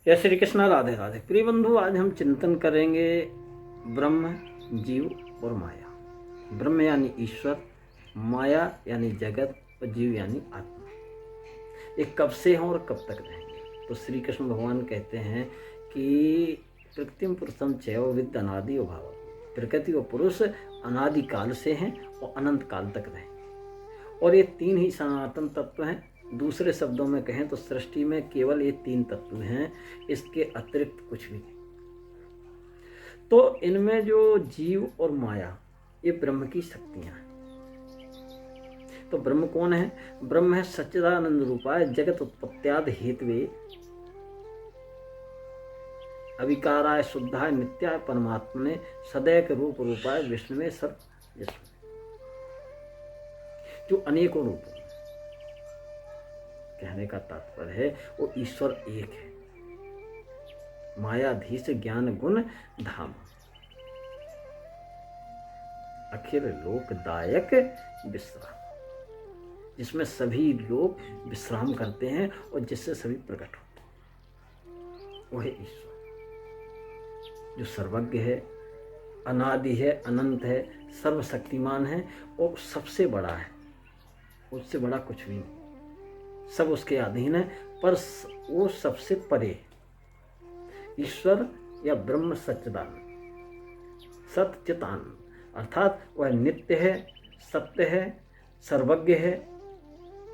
जय श्री कृष्ण, राधे राधे। प्रिय बंधु, आज हम चिंतन करेंगे ब्रह्म, जीव और माया। ब्रह्म यानी ईश्वर, माया यानी जगत और जीव यानी आत्मा। ये कब से हैं और कब तक रहेंगे? तो श्री कृष्ण भगवान कहते हैं कि प्रकृतिम पुरुषम चैव विद्य अनादि भाव। प्रकृति और पुरुष अनादि काल से हैं और अनंत काल तक रहेंगे। और ये तीन ही सनातन तत्व हैं। दूसरे शब्दों में कहें तो सृष्टि में केवल ये तीन तत्व हैं, इसके अतिरिक्त कुछ भी नहीं। तो इनमें जो जीव और माया, ये ब्रह्म की शक्तियां हैं। तो ब्रह्म कौन है? ब्रह्म है सच्चिदानंद रूपाय जगत उत्पत्त्यादि हेतवे अविकाराय शुद्धाय नित्याय परमात्मने सदैव रूप रूपाय विष्णुवे सब जिसमें, जो अनेकों रूपों। कहने का तात्पर्य है वो ईश्वर एक है। मायाधीश ज्ञान गुण धाम, अखिल लोकदायक विश्राम, जिसमें सभी लोग विश्राम करते हैं और जिससे सभी प्रकट होते हैं। वो है ईश्वर, जो सर्वज्ञ है, अनादि है, अनंत है, सर्वशक्तिमान है और सबसे बड़ा है। उससे बड़ा कुछ भी नहीं, सब उसके अधीन है, पर वो सबसे परे। ईश्वर या ब्रह्म सच्चिदानंद, सच्चिदानंद, अर्थात वह नित्य है, सत्य है, सर्वज्ञ है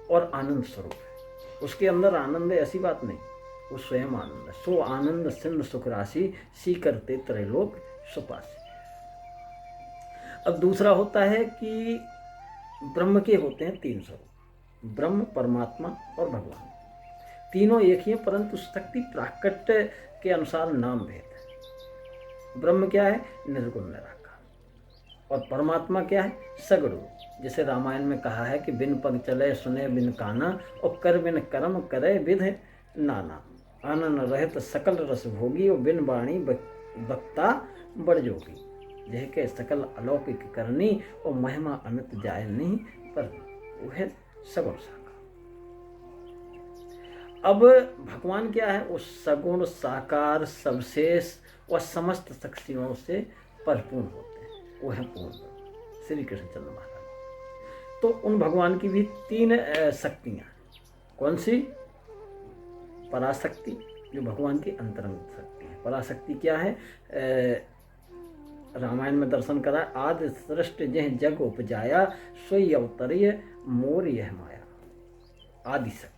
और आनंद स्वरूप है। उसके अंदर आनंद है ऐसी बात नहीं, वो स्वयं आनंद है। सो आनंद सिंध सुख राशि सी करते त्रैलोक सुपासी। अब दूसरा होता है कि ब्रह्म के होते हैं तीन स्वरूप, ब्रह्म, परमात्मा और भगवान। तीनों एक ही हैं, परंतु शक्ति प्राकट्य के अनुसार नाम भेद है। ब्रह्म क्या है? निर्गुण निराकार। और परमात्मा क्या है? सगुण। जैसे रामायण में कहा है कि बिन पग चले सुने बिन काना और कर बिन कर्म करे विध नाना। आनंद रहित सकल रस भोगी और बिन वाणी वक्ता बड़ जोगी। यह के सकल अलौकिक करनी और महिमा अमित जाय नहीं, पर वह सगुण साकार। अब भगवान क्या है? वो सगुण साकार, सबशेष और समस्त शक्तियों से परिपूर्ण होते हैं। वो है पूर्ण श्री कृष्णचंद्र महाराज। तो उन भगवान की भी तीन शक्तियां। कौन सी? पराशक्ति, जो भगवान की अंतरंग शक्ति है। पराशक्ति क्या है? रामायण में दर्शन करा, आदि सृष्टि जह जग उपजाया सोई अवतरीय मोर यह माया। आदि शक्ति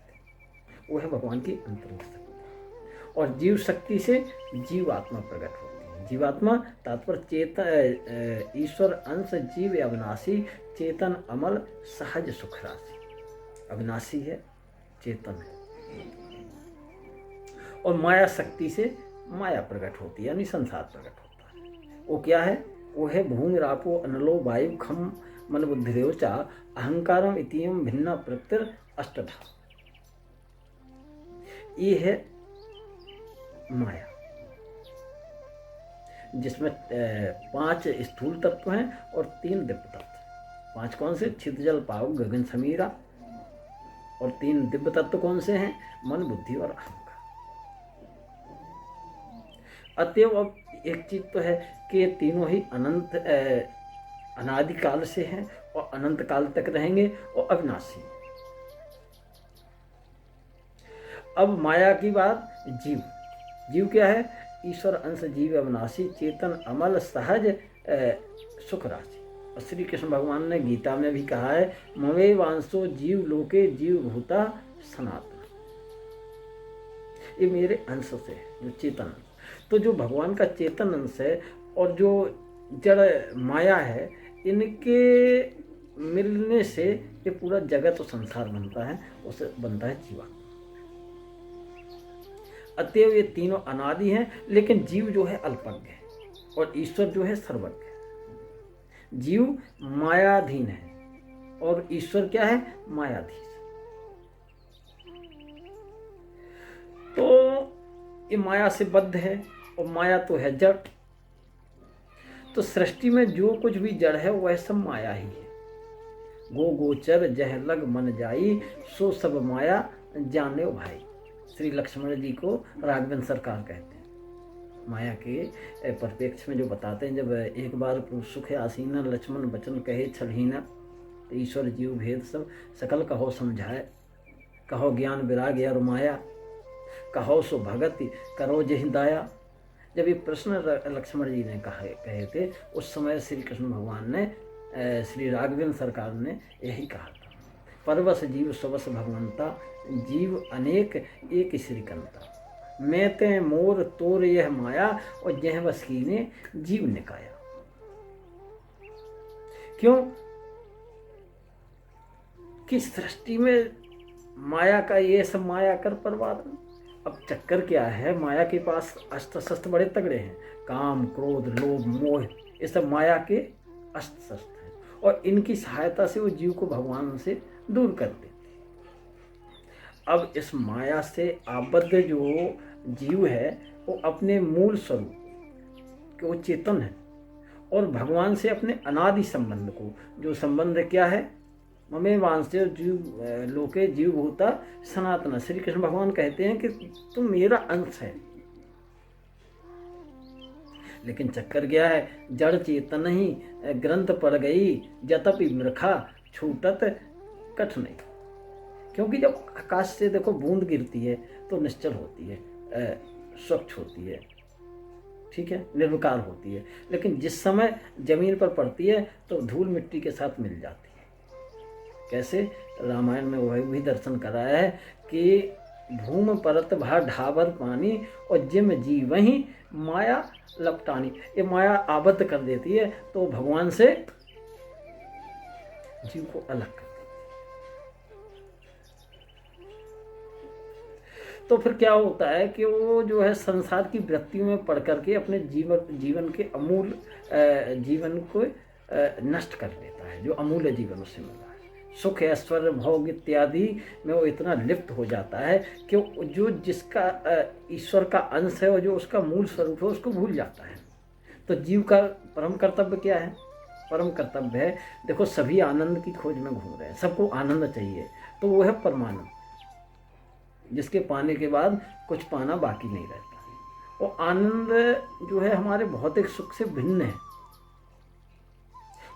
वो है भगवान की अंतरंग शक्ति। और जीव शक्ति से जीवात्मा प्रकट होती है। जीवात्मा तात्पर्य ईश्वर अंश जीव अविनाशी चेतन अमल सहज सुख राशि। अविनाशी है, चेतन है। और माया शक्ति से माया प्रकट होती है, यानी संसार प्रकट होता है। वो क्या है? वो है भूमि रापो अनलो वायु खम मन बुद्धिदेव चा अहंकारम इतियम भिन्ना प्रकृतिर अष्टधा। ये है माया, जिसमें 5 स्थूल तत्व हैं और 3 दिव्य तत्व। 5 कौन से? छिद जल पाव गगन समीरा। और 3 दिव्य तत्व कौन से हैं? मन, बुद्धि और अहंकार। अतएव अब एक चीज तो है कि ये तीनों ही अनंत अनादि काल से हैं और अनंत काल तक रहेंगे और अविनाशी। अब माया की बात, जीव। जीव क्या है? ईश्वर अंश जीव अविनाशी चेतन अमल सहज सुख राशि। और श्री कृष्ण भगवान ने गीता में भी कहा है, मवे वांसो जीव लोके जीव भूता सनातन। ये मेरे अंश से है, जो चेतन। तो जो भगवान का चेतन अंश है और जो जड़ माया है, इनके मिलने से ये पूरा जगत और संसार बनता है, उसे बनता है जीवात्मा। अतएव ये तीनों अनादि हैं, लेकिन जीव जो है अल्पज्ञ है और ईश्वर जो है सर्वज्ञ है। जीव मायाधीन है और ईश्वर क्या है? मायाधीश। तो ये माया से बद्ध है और माया तो है जड़। तो सृष्टि में जो कुछ भी जड़ है वह सब माया ही है। गो गोचर जह लग मन जाई सो सब माया जाने भाई। श्री लक्ष्मण जी को राघवेंद्र सरकार कहते हैं। माया के परिप्रेक्ष्य में जो बताते हैं, जब एक बार सुख आसीना लक्ष्मण बचन कहे छलहीना, तो ईश्वर जीव भेद सब सकल कहो समझाए, कहो ज्ञान विराग और माया, कहो सो भगति करो जहि दाया। जब ये प्रश्न लक्ष्मण जी ने कहे थे, उस समय श्री कृष्ण भगवान ने श्री राघवेंद्र सरकार ने यही कहा था, परवश जीव सबस भगवंता, जीव अनेक एक श्रीकंता, मैं ते मोर तोर यह माया, और जह बस कीने जीव निकाया। क्यों कि सृष्टि में माया का ये सब माया कर परवादन। अब चक्कर क्या है, माया के पास अस्त्र शस्त्र बड़े तगड़े हैं, काम क्रोध लोभ मोह, ये सब माया के अस्त्र शस्त्र हैं, और इनकी सहायता से वो जीव को भगवान से दूर कर देते। अब इस माया से आबद्ध जो जीव है वो अपने मूल स्वरूप कि वो चेतन है, और भगवान से अपने अनादि संबंध को, जो संबंध क्या है, ममे वांस्य जीव लोके जीव भूता सनातन। श्री कृष्ण भगवान कहते हैं कि तुम मेरा अंश है। लेकिन चक्कर क्या है, जड़ चेतन ही ग्रंथ पड़ गई, जतपि मृखा छूटत कठ नहीं। क्योंकि जब आकाश से देखो बूंद गिरती है तो निश्चल होती है, स्वच्छ होती है, ठीक है, निर्विकार होती है। लेकिन जिस समय जमीन पर पड़ती है तो धूल मिट्टी के साथ मिल जाती है। कैसे, रामायण में वह भी दर्शन कराया है कि भूम परत भा ढाबर पानी, और जिम जी वहीं माया लपटानी। ये माया आबद्ध कर देती है तो भगवान से जीव को अलग कर देती है। तो फिर क्या होता है कि वो जो है संसार की वृत्तियों में पढ़ करके अपने जीवन के अमूल्य जीवन को नष्ट कर देता है, जो अमूल्य जीवन उससे मिला है। सुख ऐश्वर्य भोग इत्यादि में वो इतना लिप्त हो जाता है कि जो जिसका ईश्वर का अंश है और जो उसका मूल स्वरूप है उसको भूल जाता है। तो जीव का परम कर्तव्य क्या है? परम कर्तव्य है, देखो सभी आनंद की खोज में घूम रहे हैं, सबको आनंद चाहिए, तो वो है परमानंद, जिसके पाने के बाद कुछ पाना बाकी नहीं रहता। वो आनंद जो है हमारे भौतिक सुख से भिन्न है,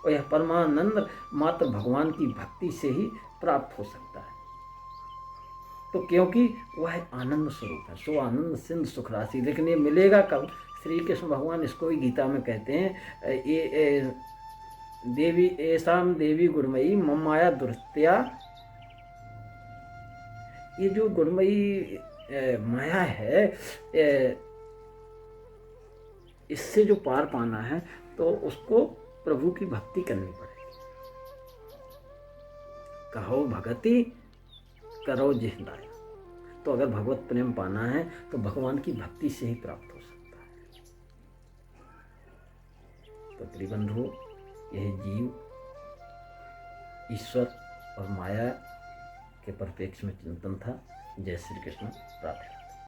और यह परमानंद मात्र भगवान की भक्ति से ही प्राप्त हो सकता है। तो क्योंकि वह आनंद स्वरूप है, सो आनंद सिंध सुख राशि। लेकिन ये मिलेगा कब? श्री कृष्ण भगवान इसको ही गीता में कहते हैं, ये देवी ऐसाम देवी गुणमयी मम माया दुर्त्या। ये जो गुणमयी माया है, इससे जो पार पाना है तो उसको प्रभु की भक्ति करनी पड़ेगी। कहो भगति करो जिहदाया। तो अगर भगवत प्रेम पाना है तो भगवान की भक्ति से ही प्राप्त हो सकता है। तो त्रिबंधु, यह जीव ईश्वर और माया के परिप्रेक्ष्य में चिंतन था। जय श्री कृष्ण, राधे।